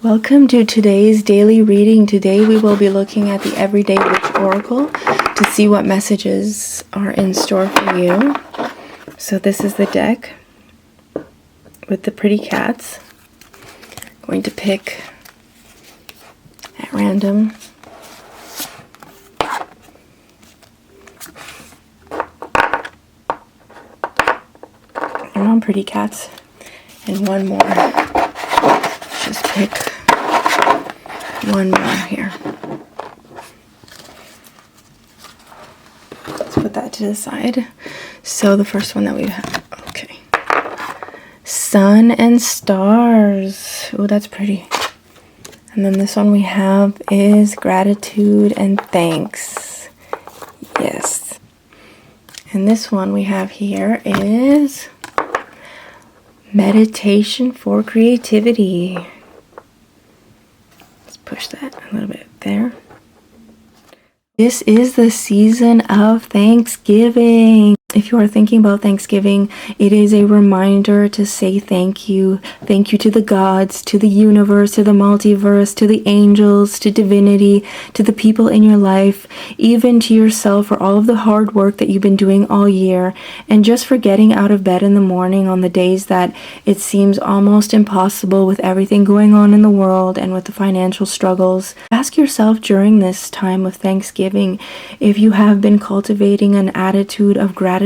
Welcome to today's daily reading. Today we will be looking at the Everyday Witch Oracle to see what messages are in store for you. So this is the deck with the pretty cats. I'm going to pick at random. And on pretty cats. And one more. Just pick one more here. Let's put that to the side. So the first one that we have, okay. Sun and stars. Oh, that's pretty. And then this one we have is gratitude and thanks. Yes. And this one we have here is meditation for creativity. Let's push that a little bit there. This is the season of Thanksgiving. If you are thinking about Thanksgiving, it is a reminder to say thank you. Thank you to the gods, to the universe, to the multiverse, to the angels, to divinity, to the people in your life, even to yourself for all of the hard work that you've been doing all year, and just for getting out of bed in the morning on the days that it seems almost impossible with everything going on in the world and with the financial struggles. Ask yourself during this time of Thanksgiving if you have been cultivating an attitude of gratitude,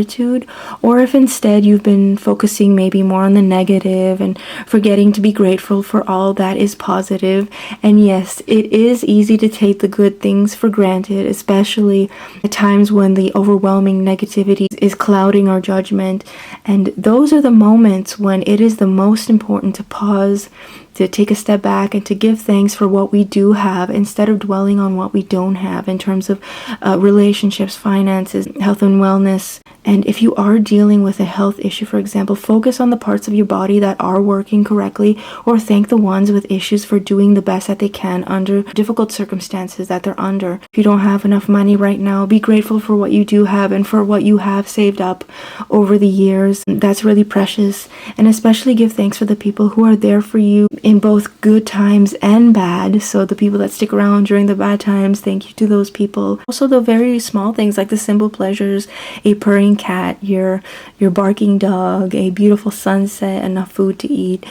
or if instead you've been focusing maybe more on the negative and forgetting to be grateful for all that is positive. And yes, it is easy to take the good things for granted, especially at times when the overwhelming negativity is clouding our judgment. And those are the moments when it is the most important to pause, to take a step back, and to give thanks for what we do have instead of dwelling on what we don't have in terms of relationships, finances, health and wellness. And if you are dealing with a health issue, for example, focus on the parts of your body that are working correctly, or thank the ones with issues for doing the best that they can under difficult circumstances that they're under. If you don't have enough money right now, be grateful for what you do have and for what you have saved up over the years. That's really precious. And especially give thanks for the people who are there for you in both good times and bad. So the people that stick around during the bad times, thank you to those people. Also the very small things like the simple pleasures, a purring cat, your barking dog, a beautiful sunset, enough food to eat,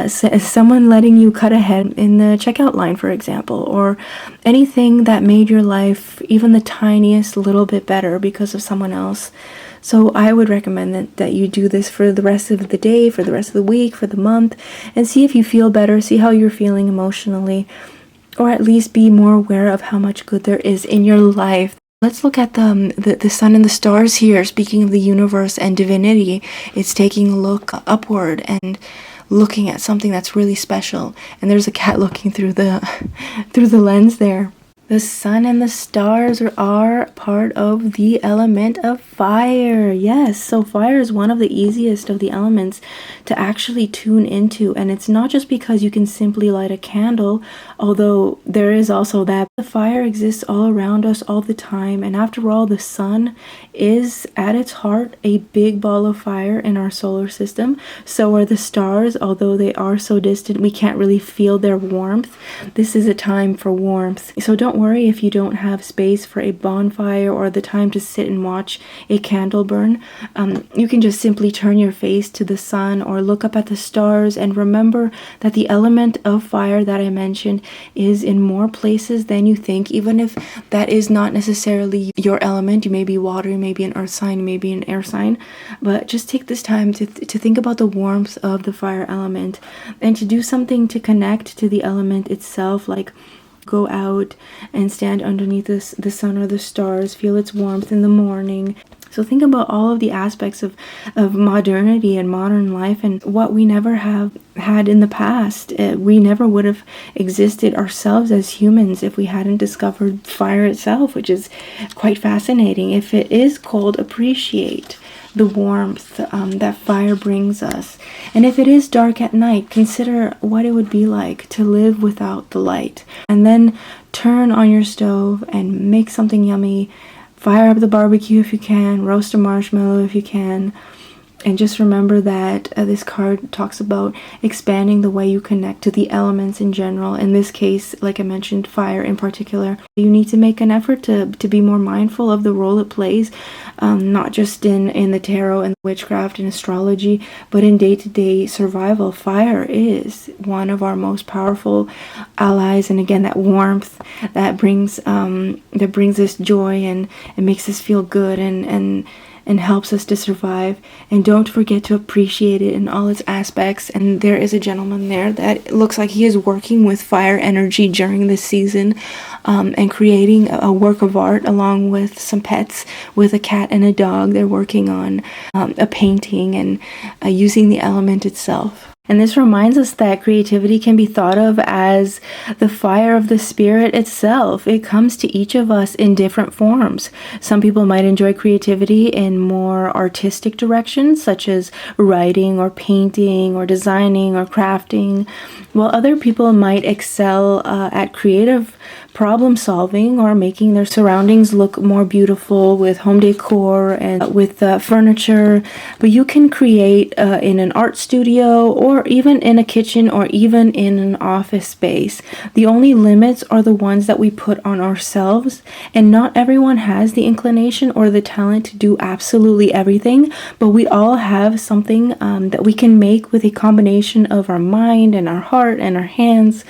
someone letting you cut ahead in the checkout line, for example, or anything that made your life even the tiniest little bit better because of someone else. So I would recommend that you do this for the rest of the day, for the rest of the week, for the month, and see if you feel better, see how you're feeling emotionally, or at least be more aware of how much good there is in your life. Let's look at the sun and the stars here. Speaking of the universe and divinity, it's taking a look upward and looking at something that's really special. And there's a cat looking through the lens there. The sun and the stars are part of the element of fire. Yes, so fire is one of the easiest of the elements to actually tune into. And it's not just because you can simply light a candle, although there is also that. The fire exists all around us all the time. And after all, the sun is at its heart a big ball of fire in our solar system. So are the stars, although they are so distant, we can't really feel their warmth. This is a time for warmth. So don't worry if you don't have space for a bonfire or the time to sit and watch a candle burn. You can just simply turn your face to the sun or look up at the stars and remember that the element of fire that I mentioned is in more places than you think, even if that is not necessarily your element. You may be water, you may be an earth sign, you may be an air sign, but just take this time to think about the warmth of the fire element and to do something to connect to the element itself, like go out and stand underneath the sun or the stars, feel its warmth in the morning. So think about all of the aspects of modernity and modern life and what we never have had in the past. We never would have existed ourselves as humans if we hadn't discovered fire itself, which is quite fascinating. If it is cold, appreciate the warmth that fire brings us. And if it is dark at night, consider what it would be like to live without the light. And then turn on your stove and make something yummy. Fire up the barbecue if you can, roast a marshmallow if you can, And just remember that this card talks about expanding the way you connect to the elements in general. In this case, like I mentioned, fire in particular. You need to make an effort to be more mindful of the role it plays, not just in the tarot and witchcraft and astrology, but in day-to-day survival. Fire is one of our most powerful allies, and again, that warmth that brings us joy and makes us feel good and helps us to survive. And don't forget to appreciate it in all its aspects. And there is a gentleman there that looks like he is working with fire energy during this season, and creating a work of art along with some pets, with a cat and a dog. They're working on a painting and using the element itself. And this reminds us that creativity can be thought of as the fire of the spirit itself. It comes to each of us in different forms. Some people might enjoy creativity in more artistic directions, such as writing or painting or designing or crafting, while other people might excel at creative problem solving or making their surroundings look more beautiful with home decor and with furniture. But you can create in an art studio, or even in a kitchen, or even in an office space. The only limits are the ones that we put on ourselves, and not everyone has the inclination or the talent to do absolutely everything, but we all have something that we can make with a combination of our mind and our heart and our hands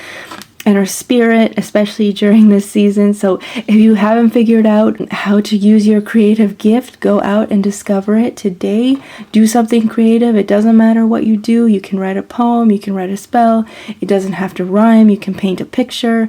and our spirit, especially during this season. So if you haven't figured out how to use your creative gift, go out and discover it today. Do something creative. It doesn't matter what you do. You can write a poem, you can write a spell. It doesn't have to rhyme. You can paint a picture.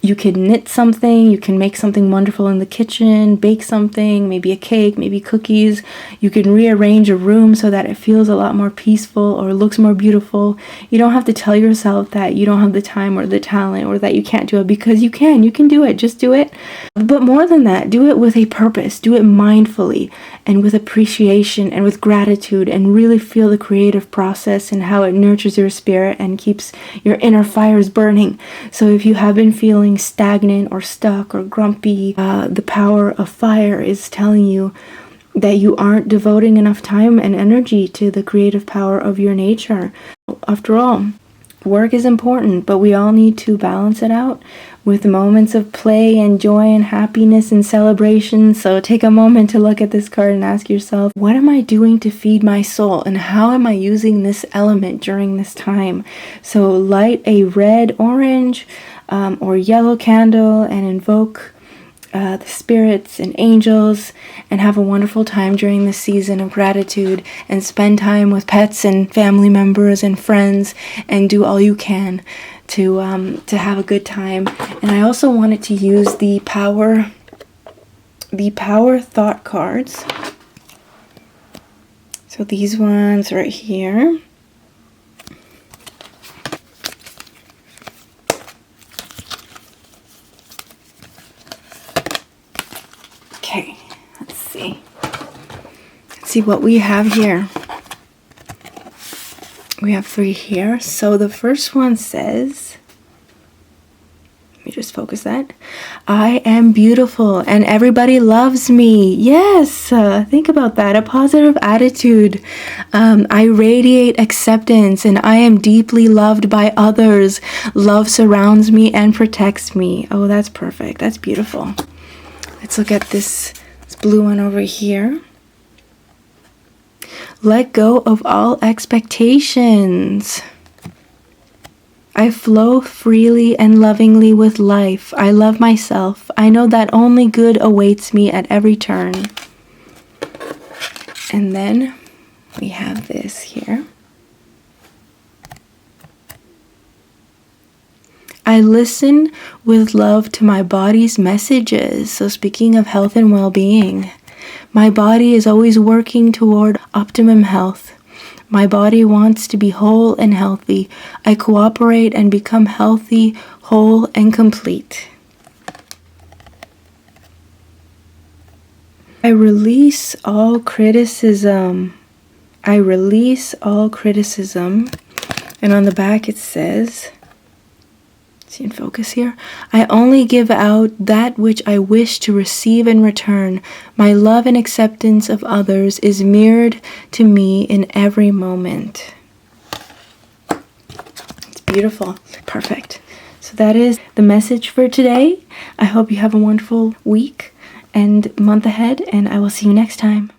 You can knit something, you can make something wonderful in the kitchen, bake something, maybe a cake, maybe cookies. You can rearrange a room so that it feels a lot more peaceful or looks more beautiful. You don't have to tell yourself that you don't have the time or the talent or that you can't do it, because you can do it. Just do it. But more than that, do it with a purpose. Do it mindfully and with appreciation and with gratitude, and really feel the creative process and how it nurtures your spirit and keeps your inner fires burning. So if you have been feeling stagnant or stuck or grumpy, the power of fire is telling you that you aren't devoting enough time and energy to the creative power of your nature. After all, work is important, but we all need to balance it out with moments of play and joy and happiness and celebration. So take a moment to look at this card and ask yourself, what am I doing to feed my soul, and how am I using this element during this time? So light a red, orange, or yellow candle and invoke the spirits and angels, and have a wonderful time during this season of gratitude, and spend time with pets and family members and friends, and do all you can to have a good time. And I also wanted to use the power thought cards. So these ones right here. Okay, let's see. Let's see what we have here. We have 3 here. So the first one says, let me just focus that. I am beautiful and everybody loves me. Yes, think about that. A positive attitude. I radiate acceptance and I am deeply loved by others. Love surrounds me and protects me. Oh, that's perfect. That's beautiful. Let's look at this blue one over here. Let go of all expectations. I flow freely and lovingly with life. I love myself. I know that only good awaits me at every turn. And then we have this here. I listen with love to my body's messages. So speaking of health and well-being, my body is always working toward optimum health. My body wants to be whole and healthy. I cooperate and become healthy, whole, and complete. I release all criticism. I release all criticism. And on the back it says, See in focus here. I only give out that which I wish to receive in return. My love and acceptance of others is mirrored to me in every moment. It's beautiful. Perfect. So that is the message for today. I hope you have a wonderful week and month ahead, and I will see you next time.